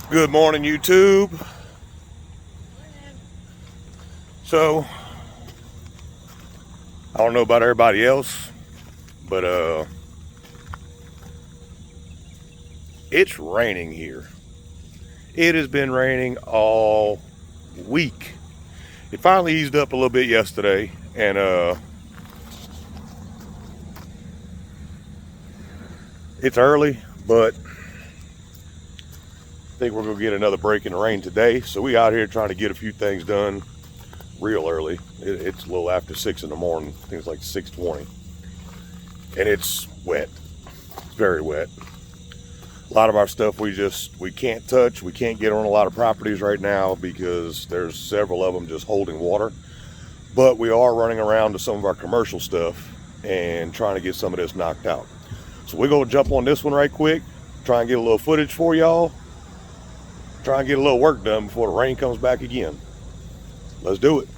Good morning, YouTube. So, I don't know about everybody else, but it's raining here. It has been raining all week. It finally eased up a little bit yesterday, and it's early, but I think we're gonna get another break in the rain today. So we out here trying to get a few things done real early. It's a little after 6 in the morning. I think it's like 6:20, and it's wet. It's very wet. A lot of our stuff we can't touch. We can't get on a lot of properties right now because there's several of them just holding water. But we are running around to some of our commercial stuff and trying to get some of this knocked out. So we're gonna jump on this one right quick, try and get a little footage for y'all, try and get a little work done before the rain comes back again. Let's do it.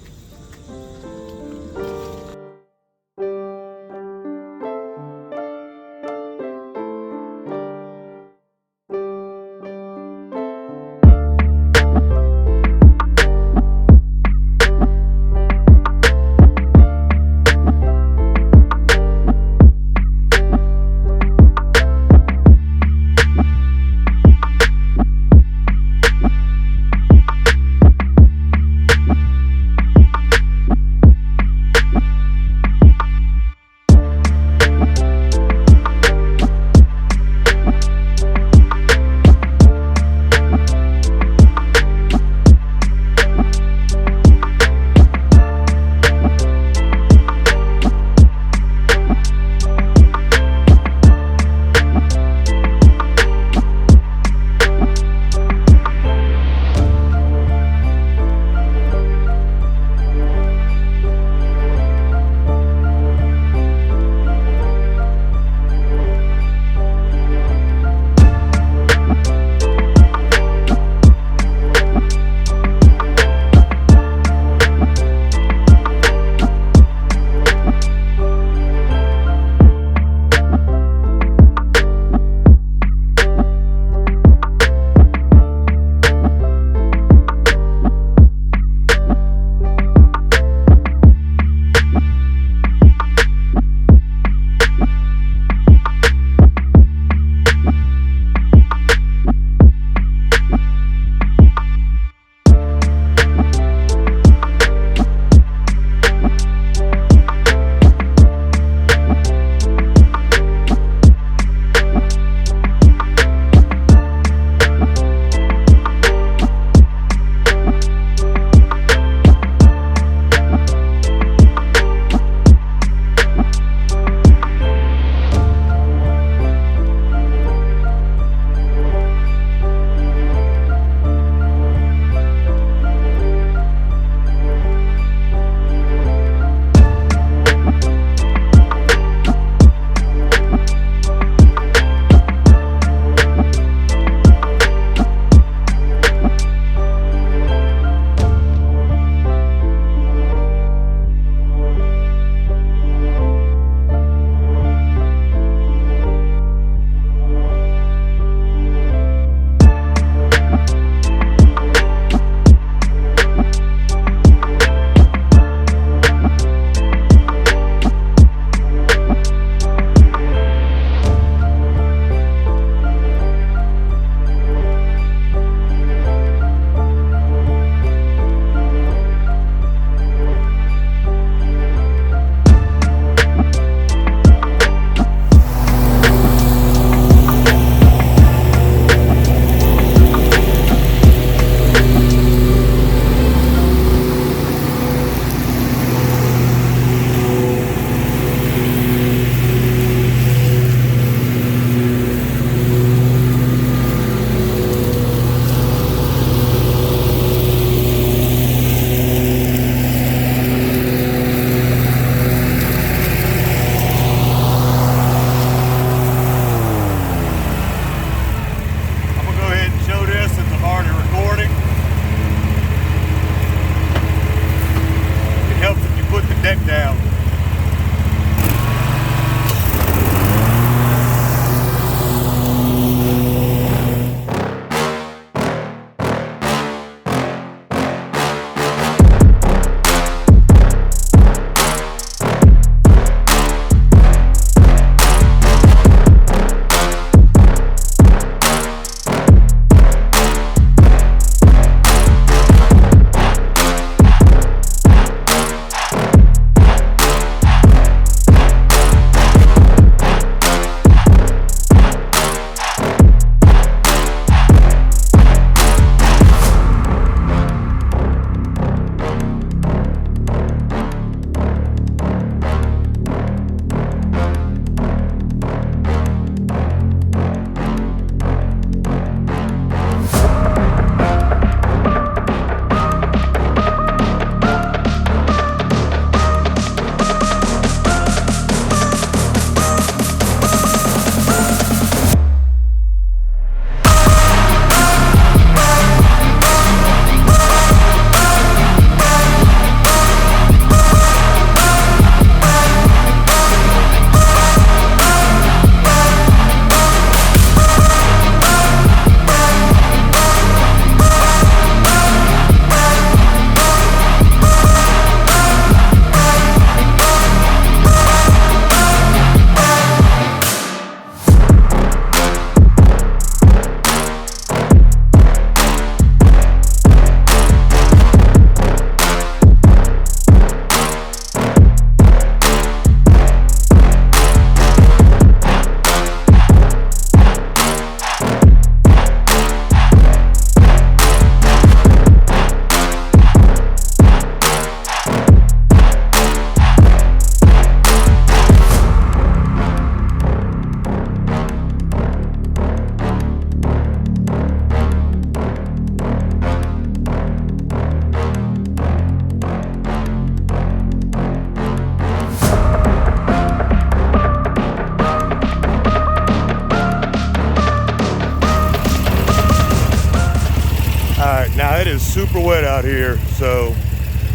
Now it is super wet out here, so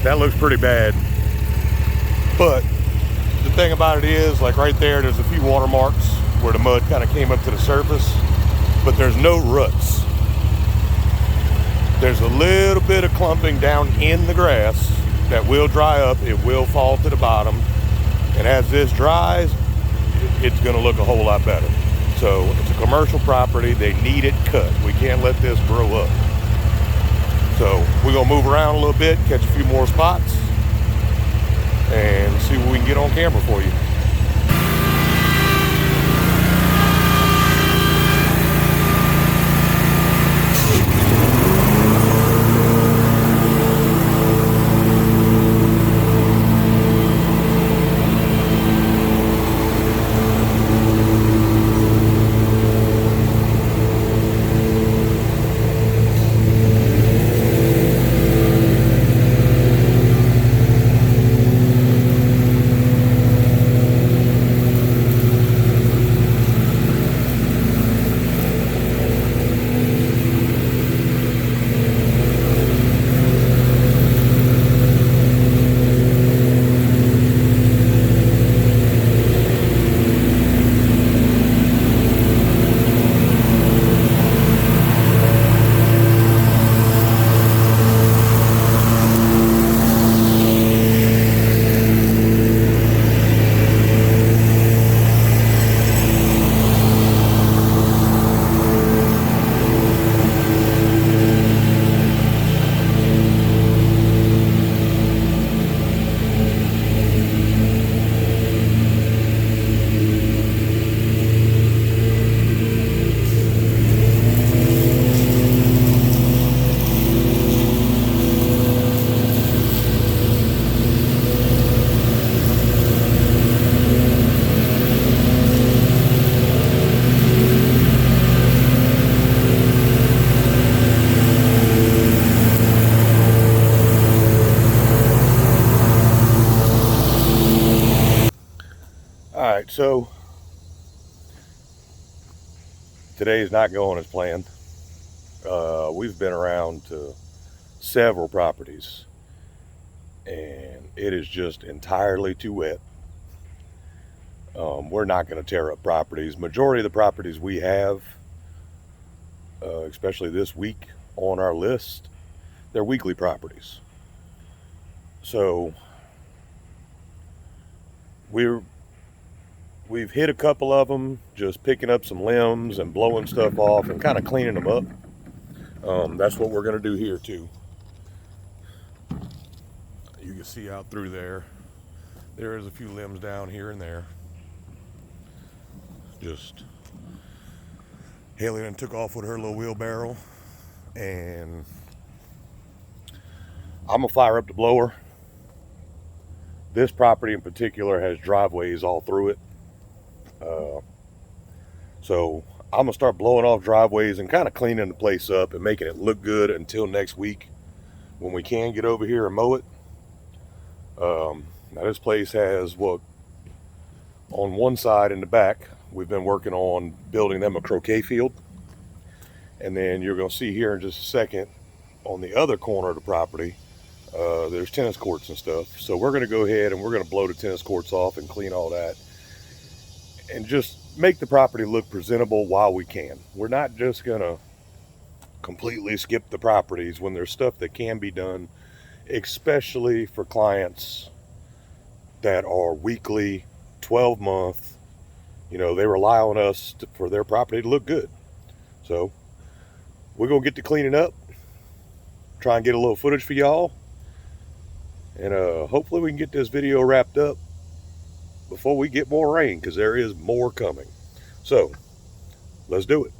that looks pretty bad. But the thing about it is, like right there's a few watermarks where the mud kind of came up to the surface, but there's no ruts. There's a little bit of clumping down in the grass that will dry up. It will fall to the bottom. And as this dries, it's gonna look a whole lot better. So it's a commercial property. They need it cut. We can't let this grow up. So we're gonna move around a little bit, catch a few more spots, and see what we can get on camera for you. Alright, so today's not going as planned. We've been around to several properties and it is just entirely too wet. We're not going to tear up properties. Majority of the properties we have, especially this week on our list, they're weekly properties. So we've hit a couple of them, just picking up some limbs and blowing stuff off and kind of cleaning them up. That's what we're going to do here too. You can see out through there is a few limbs down here and there. Just Haley then took off with her little wheelbarrow, and I'm gonna fire up the blower. This property in particular has driveways all through it. So I'm gonna start blowing off driveways and kind of cleaning the place up and making it look good until next week when we can get over here and mow it. Now this place has, well, on one side in the back, we've been working on building them a croquet field. And then you're gonna see here in just a second, on the other corner of the property, there's tennis courts and stuff. So we're gonna go ahead and we're gonna blow the tennis courts off and clean all that and just make the property look presentable while we can. We're not just gonna completely skip the properties when there's stuff that can be done, especially for clients that are weekly, 12-month. You know, they rely on us for their property to look good. So we're gonna get to cleaning up, try and get a little footage for y'all, and hopefully we can get this video wrapped up before we get more rain, because there is more coming. So let's do it.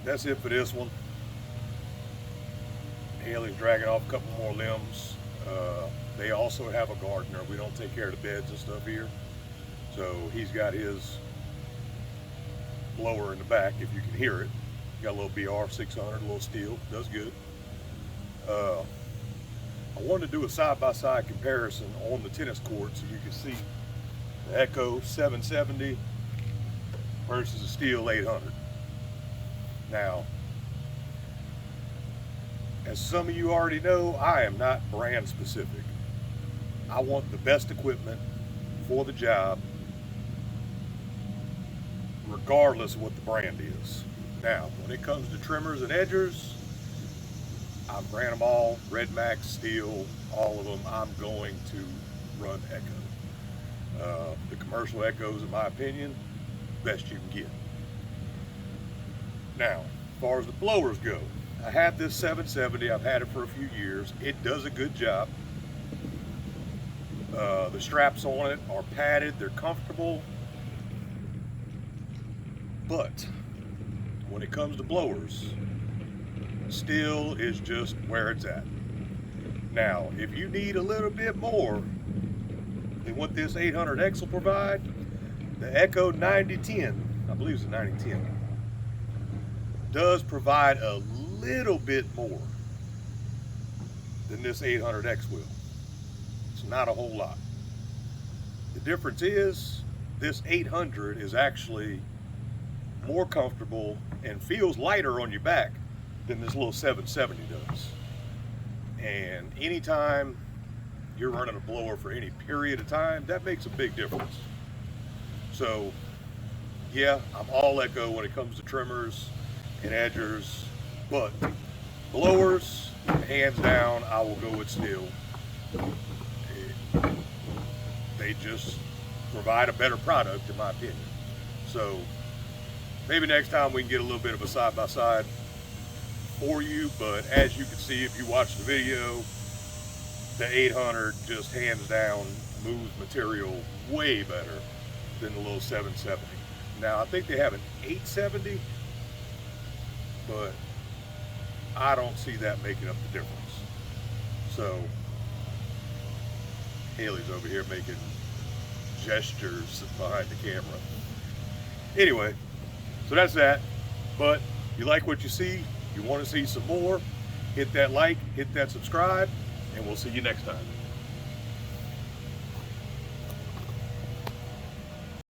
that's it for this one. Haley's dragging off a couple more limbs. They also have a gardener. We don't take care of the beds and stuff here. So he's got his blower in the back, if you can hear it. Got a little BR 600, a little steel, does good. I wanted to do a side-by-side comparison on the tennis court so you can see the Echo 770 versus the Steel 800. Now, as some of you already know, I am not brand specific. I want the best equipment for the job, regardless of what the brand is. Now, when it comes to trimmers and edgers, I've ran them all, Red Max, Steel, all of them. I'm going to run Echo. The commercial Echoes, in my opinion, best you can get. Now, as far as the blowers go, I had this 770, I've had it for a few years. It does a good job. The straps on it are padded, they're comfortable. But when it comes to blowers, Steel is just where it's at. Now, if you need a little bit more than what this 800X will provide, the Echo 9010, I believe it's a 9010, does provide a little bit more than this 800X will. It's not a whole lot. The difference is this 800 is actually more comfortable and feels lighter on your back than this little 770 does. And anytime you're running a blower for any period of time, that makes a big difference. So yeah, I'm all Echo when it comes to trimmers and edgers, but blowers, hands down, I will go with Steel. They just provide a better product, in my opinion. So maybe next time we can get a little bit of a side-by-side for you, but as you can see if you watch the video, the 800 just hands down moves material way better than the little 770. Now I think they have an 870, but I don't see that making up the difference. So Haley's over here making gestures behind the camera. Anyway, so that's that. But if you like what you see, you want to see some more, hit that like, hit that subscribe, and we'll see you next time.